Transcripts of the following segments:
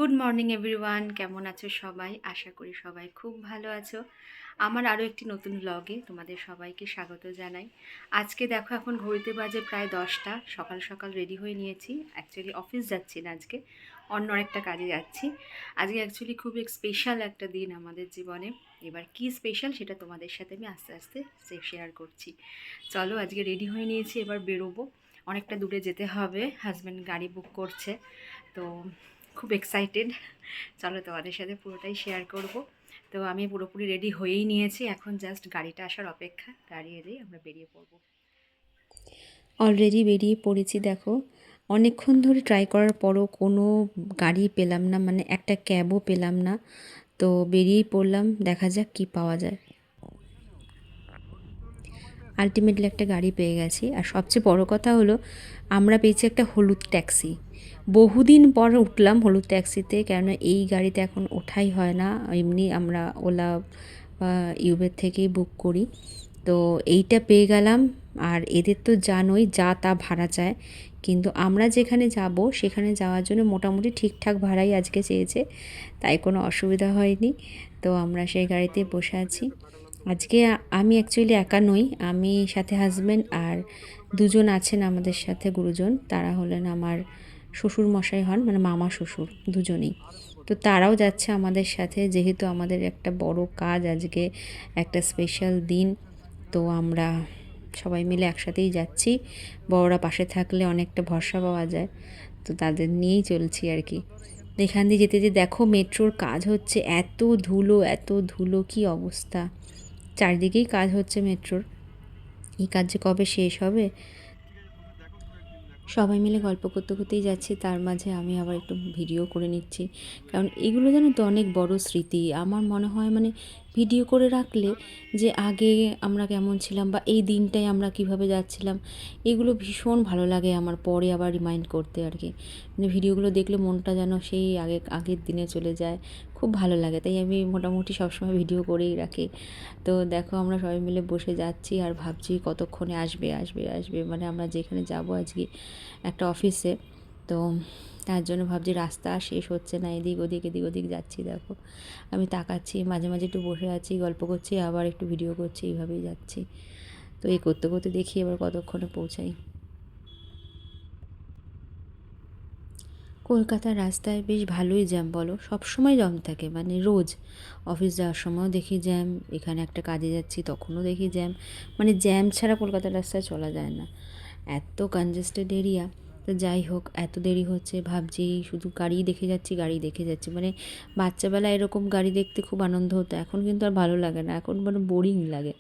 Good morning everyone, কেমন আছো সবাই? আশা করি সবাই খুব ভালো আছো। আমার আরও একটি নতুন ব্লগে তোমাদের সবাইকে স্বাগত জানাই। আজকে দেখো এখন ঘড়িতে বাজে প্রায় 10টা। সকাল সকাল রেডি হয়ে নিয়েছি। অ্যাকচুয়ালি অফিস যাচ্ছি না আজকে, অন্য একটা কাজে যাচ্ছি। আজকে অ্যাকচুয়ালি খুব স্পেশাল একটা দিন আমাদের জীবনে। এবার কি স্পেশাল সেটা তোমাদের সাথে আমি আস্তে আস্তে শেয়ার করছি। চলো, আজকে রেডি হয়ে নিয়েছি, এবার বেরোবো। অনেকটা দূরে যেতে হবে, হাজব্যান্ড গাড়ি বুক করছে। তো খুব এক্সাইটেড। চলো তোমাদের সাথে পুরোটাই শেয়ার করব। তো আমি পুরোপুরি রেডি হয়েই নিয়েছি, এখন জাস্ট গাড়িটা আসার অপেক্ষা। গাড়ি এলেই আমরা বেরিয়ে পড়ব। অলরেডি বেরিয়ে পড়েছি। দেখো, অনেকক্ষণ ধরে ট্রাই করার পরও কোনো গাড়ি পেলাম না, মানে একটা ক্যাবও পেলাম না। তো বেরিয়েই পড়লাম, দেখা যাক কি পাওয়া যায়। আলটিমেটলি একটা গাড়ি পেয়ে গেছি। আর সবচেয়ে বড় কথা হলো, আমরা পেয়েছি একটা হলুদ ট্যাক্সি। বহুদিন পর উঠলাম হলুদ ট্যাক্সিতে, কেননা এই গাড়িতে এখন ওঠাই হয় না। এমনি আমরা ওলা বা ইউবের থেকেই বুক করি। তো এইটা পেয়ে গেলাম। আর এদের তো জানোই, যা তা ভাড়া চায়, কিন্তু আমরা যেখানে যাব সেখানে যাওয়ার জন্য মোটামুটি ঠিকঠাক ভাড়াই আজকে চেয়েছে, তাই কোনো অসুবিধা হয়নি। তো আমরা সেই গাড়িতে বসে আছি। আজকে আমি অ্যাকচুয়ালি একা নই, আমি সাথে হাজব্যান্ড আর দুজন আছেন আমাদের সাথে গুরুজন। তারা হলেন আমার শ্বশুর মশাই হন, মানে মামা শ্বশুর দুজনেই। তো তারাও যাচ্ছে আমাদের সাথে, যেহেতু আমাদের একটা বড় কাজ আজকে, একটা স্পেশাল দিন। তো আমরা সবাই মিলে একসাথেই যাচ্ছি। বড়রা পাশে থাকলে অনেকটা ভরসা পাওয়া যায়, তো তাদের নিয়েই চলছি আর কি। এখান দিয়ে যেতে যেতে দেখো মেট্রোর কাজ হচ্ছে, এত ধুলো এত ধুলো, কী অবস্থা! চারিদিকেই কাজ হচ্ছে মেট্রোর। এই কাজ যে কবে শেষ হবে। সবাই মিলে গল্প করতে করতেই যাচ্ছি, তার মাঝে আমি আবার একটু ভিডিও করে নিচ্ছি। কারণ এগুলো জানো তো অনেক বড় স্মৃতি আমার মনে হয়, মানে ভিডিও করে রাখলে যে আগে আমরা কেমন ছিলাম বা এই দিনটায় আমরা কিভাবে যাচ্ছিলাম, এগুলো ভীষণ ভালো লাগে আমার পরে আবার রিমাইন্ড করতে আর কি। মানে ভিডিওগুলো দেখলে মনটা যেন সেই আগের দিনে চলে যায়, খুব ভালো লাগে। তাই আমি মোটামুটি সবসময় ভিডিও করেই রাখি। তো দেখো আমরা সবাই মিলে বসে যাচ্ছি আর ভাবছি কতক্ষণে আসবে আসবে আসবে, মানে আমরা যেখানে যাব আজকে একটা অফিসে। তো তার জন্য ভাবছি রাস্তা শেষ হচ্ছে না, এদিক ওদিক এদিক ওদিক যাচ্ছি। দেখো আমি তাকাচ্ছি, মাঝে মাঝে একটু বসে আছি, গল্প করছি, আবার একটু ভিডিও করছি, এইভাবেই যাচ্ছি। তো এই করতে করতে দেখি এবার কতক্ষণে পৌঁছাই। কলকাতার রাস্তায় বেশ ভালোই জ্যাম, বলো, সবসময় জ্যাম থাকে, মানে রোজ অফিস যাওয়ার সময়ও দেখি জ্যাম, এখানে একটা কাজে যাচ্ছি তখনও দেখি জ্যাম। মানে জ্যাম ছাড়া কলকাতার রাস্তায় চলা যায় না, এত কনজেস্টেড এরিয়া। তো যাই হোক, এত দেরি হচ্ছে, ভাবছি শুধু গাড়ি দেখে যাচ্ছি গাড়ি দেখে যাচ্ছি। মানে বাচ্চাবেলায় এরকম গাড়ি দেখতে খুব আনন্দ হতো, এখন কিন্তু আর ভালো লাগে না, এখন মানে বোরিং লাগে।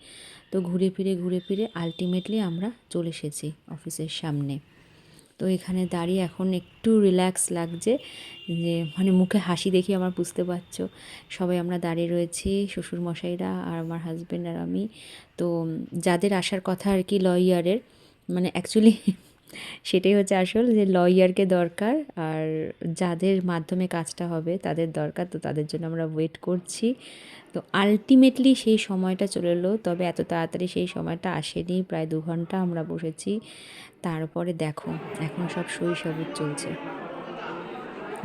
তো ঘুরে ফিরে আলটিমেটলি আমরা চলে এসেছি অফিসের সামনে। তো এখানে দাঁড়িয়ে এখন একটু রিল্যাক্স লাগছে, যে মানে মুখে হাসি দেখি আমার, বুঝতে পারছো। সবাই আমরা দাঁড়িয়ে রয়েছি, শ্বশুরমশাইরা আর আমার হাজব্যান্ড আর আমি। তো যাদের আসার কথা আর কি, লয়ারের, মানে অ্যাকচুয়ালি সেটাই হচ্ছে আসল, যে লয়ারকে দরকার, আর যাদের মাধ্যমে কাজটা হবে তাদের দরকার। তো তাদের জন্য আমরা ওয়েট করছি। তো আলটিমেটলি সেই সময়টা চলে এলো, তবে এত তাড়াতাড়ি সেই সময়টা আসেনি, প্রায় 2 ঘন্টা আমরা বসেছি। তারপরে দেখো এখন সব সই সাবুত চলছে,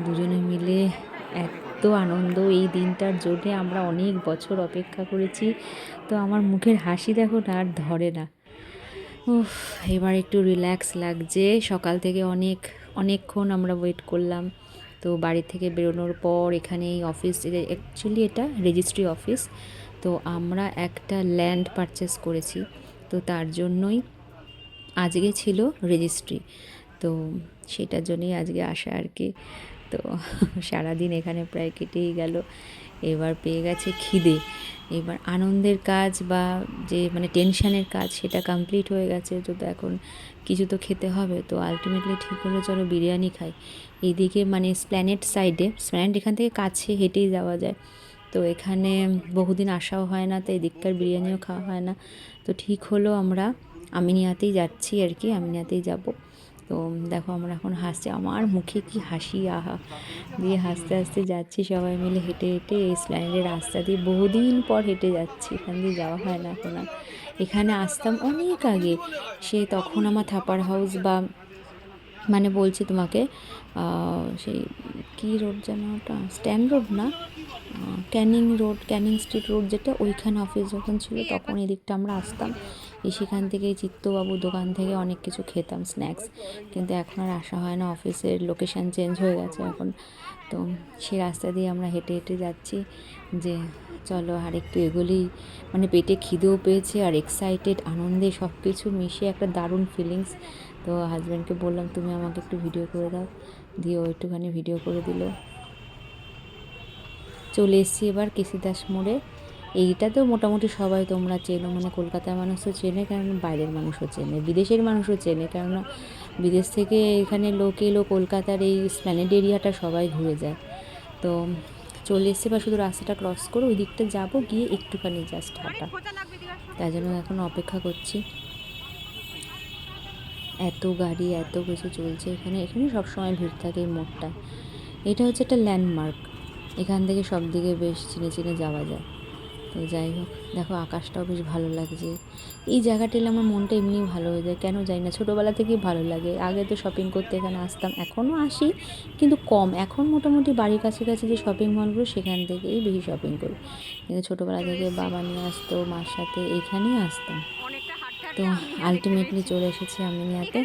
দুজনে মিলে এত আনন্দ। এই দিনটার জন্যে আমরা অনেক বছর অপেক্ষা করেছি। তো আমার মুখের হাসি দেখো না, আর ধরে না। উফ, এবার একটু রিল্যাক্স লাগছে। সকাল থেকে অনেকক্ষণ আমরা ওয়েট করলাম। তো বাড়ি থেকে বেরোনোর পর এখানে এই অফিস, অ্যাকচুয়ালি এটা রেজিস্ট্রি অফিস। তো আমরা একটা ল্যান্ড পারচেস করেছি, তো তার জন্যই আজকে ছিল রেজিস্ট্রি। তো সেটার জন্যই আজকে আসা আর কি। তো সারাদিন এখানে প্রায় কেটেই গেল। এবার পেয়ে গেছে খিদে, এবার আনন্দের কাজ বা যে মানে টেনশানের কাজ সেটা কমপ্লিট হয়ে গেছে। তো এখন কিছু তো খেতে হবে। তো আলটিমেটলি ঠিক হলো চলো বিরিয়ানি খাই। এইদিকে মানে স্প্ল্যানেড সাইডে, স্প্ল্যানেড এখান থেকে কাছে হেঁটেই যাওয়া যায়। তো এখানে বহুদিন আসাও হয় না, তাই এদিককার বিরিয়ানিও খাওয়া হয় না। তো ঠিক হলো আমরা আমিনিয়াতেই যাচ্ছি আর কি, আমিনিয়াতেই যাব। তো দেখো আমরা এখন হাসছি, আমার মুখে কি হাসি, আহা! দিয়ে হাসতে হাসতে যাচ্ছি সবাই মিলে হেঁটে হেঁটে এই স্প্ল্যানেডের রাস্তা দিয়ে। বহুদিন পর হেঁটে যাচ্ছি, এখান দিয়ে যাওয়া হয় না এখন আর। এখানে আসতাম অনেক আগে, সে তখন আমার থাপার হাউস বা মানে বলছি তোমাকে সেই কী রোড যেন ওটা, স্ট্যান্ড রোড না, Canning road, Canning street road যেটা, ওইখানে অফিস যখন ছিল তখন এদিকটা আমরা আসতাম, সেখান থেকে চিত্তবাবুর দোকান থেকে অনেক কিছু খেতাম স্ন্যাক্স। কিন্তু এখন আর আসা হয় না, অফিসের লোকেশান চেঞ্জ হয়ে গেছে এখন। তো সেই রাস্তা দিয়ে আমরা হেঁটে হেঁটে যাচ্ছি যে চলো আর একটু এগোলেই, মানে পেটে খিদেও পেয়েছে আর এক্সাইটেড, আনন্দে সব কিছু মিশে একটা দারুণ ফিলিংস। তো হাজব্যান্ডকে বললাম তুমি আমাকে একটু ভিডিও করে দাও, দিয়ে ও একটুখানি ভিডিও করে দিল। চলে এসেছি এবার কেসিদাস মোড়ে। এইটা তো মোটামুটি সবাই তোমরা চেনো, মানে কলকাতার মানুষও চেনে, কারণ বাইরের মানুষও চেনে, বিদেশের মানুষও চেনে, কেননা বিদেশ থেকে এখানে লোক এলো, কলকাতার এই স্প্ল্যানেড এরিয়াটা সবাই ঘুরে যায়। তো চলে এসছে, বা শুধু রাস্তাটা ক্রস করে ওই দিকটা যাবো, গিয়ে একটুখানি জাস্ট হাঁটা, তাই জন্য এখন অপেক্ষা করছি। এত গাড়ি এত কিছু চলছে এখানে, এখানে সবসময় ভিড় থাকে এই মোড়টা। এটা হচ্ছে একটা ল্যান্ডমার্ক, এখান থেকে সব দিকে বেশ চিনে চিনে যাওয়া যায়। তো যাই হোক, দেখো আকাশটাও বেশ ভালো লাগছে। এই জায়গাটা এলে আমার মনটা এমনি ভালো হয়ে যায়, কেন জানি না, ছোটোবেলা থেকেই ভালো লাগে। আগে তো শপিং করতে এখানে আসতাম, এখনও আসি কিন্তু কম। এখন মোটামুটি বাড়ির কাছে কাছে যে শপিং মলগুলো সেখান থেকেই বেশি শপিং করি, কিন্তু ছোটোবেলা থেকে বাবা নিয়ে আসতো, মার সাথে এইখানেই আসতাম। তো আলটিমেটলি চলে এসেছি আমিনিয়াতে।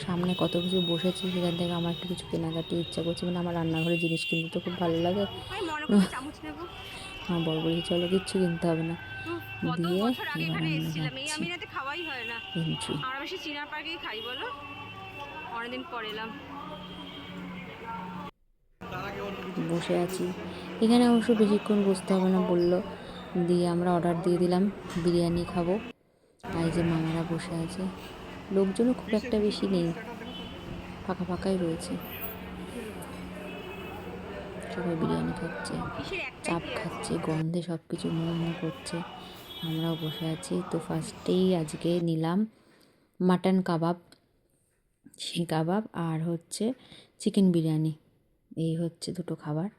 সামনে কত কিছু বসেছে, সেখান থেকে আমার একটু কিছু কেনাকাটি ইচ্ছা করছে, মানে আমার রান্নাঘরের জিনিস কিনতে তো খুব ভালো লাগে। আমার বড় বলেছি চলো কিচ্ছু কিনতে হবে না, দিয়ে এবার আমরা যাচ্ছি এন্ট্রি। বসে আছি এখানে, অবশ্য বেশিক্ষণ বসতে হবে না বললো, দিয়ে আমরা অর্ডার দিয়ে দিলাম বিরিয়ানি খাবো। আর এই যে মামারা বসে আছে, লোকজনও খুব একটা বেশি নেই, ফাঁকা ফাঁকাই রয়েছে, সবাই বিরিয়ানি খাচ্ছে, চাপ খাচ্ছে, গন্ধে সব কিছু মোমো করছে, আমরাও বসে আছি। তো ফার্স্টেই আজকে নিলাম মাটন কাবাব, সেই কাবাব, আর হচ্ছে চিকেন বিরিয়ানি, এই হচ্ছে দুটো খাবার।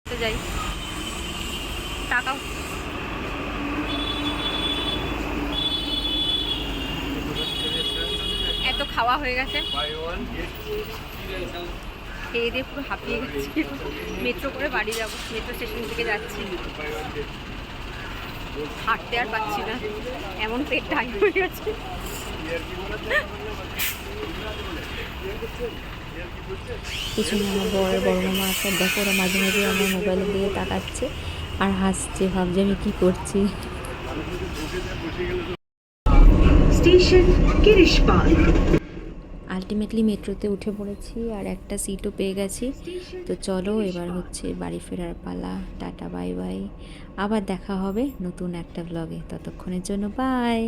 যাই টাকা এত খাওয়া হয়ে গেছে, খেয়ে দিয়ে পুরো হাঁপিয়ে গেছি। মেট্রো করে বাড়ি যাবো, মেট্রো স্টেশন থেকে যাচ্ছি, হাঁটতে আর পাচ্ছি না, এমন পেট টাইট হয়ে গেছে। পিছনে আমার বড় মামা আছে, দেখো ওরা মাঝে মাঝে আমার মোবাইলের দিকে তাকাচ্ছে আর হাসছে, ভাবছে আমি কী করছি। স্টেশন গিরিশপাল। আলটিমেটলি মেট্রোতে উঠে পড়েছি আর একটা সিটও পেয়ে গেছি। তো চলো এবার হচ্ছে বাড়ি ফেরার পালা। টাটা বাই বাই, আবার দেখা হবে নতুন একটা ব্লগে, ততক্ষণের জন্য বাই।